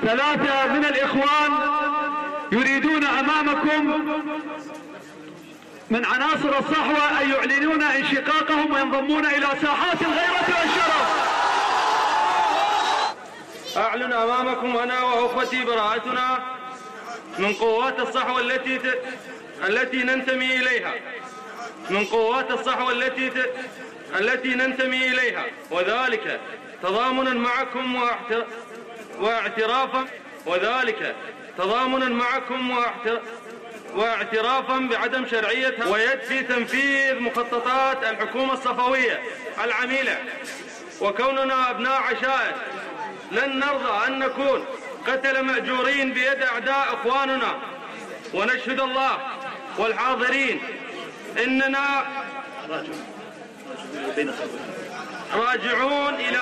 ثلاثة من الإخوان يريدون أمامكم من عناصر الصحوة أن يعلنون انشقاقهم وينضمون إلى ساحات الغيرة والشرف. أعلن أمامكم أنا وأخوتي براءتنا من قوات الصحوة التي ننتمي إليها، من قوات الصحوة التي ننتمي إليها، وذلك تضامنا معكم واعترافا بعدم شرعيتها ويد في تنفيذ مخططات الحكومة الصفوية العميلة. وكوننا أبناء عشائر لن نرضى أن نكون قتل مأجورين بيد أعداء إخواننا، ونشهد الله والحاضرين إننا راجعون إلى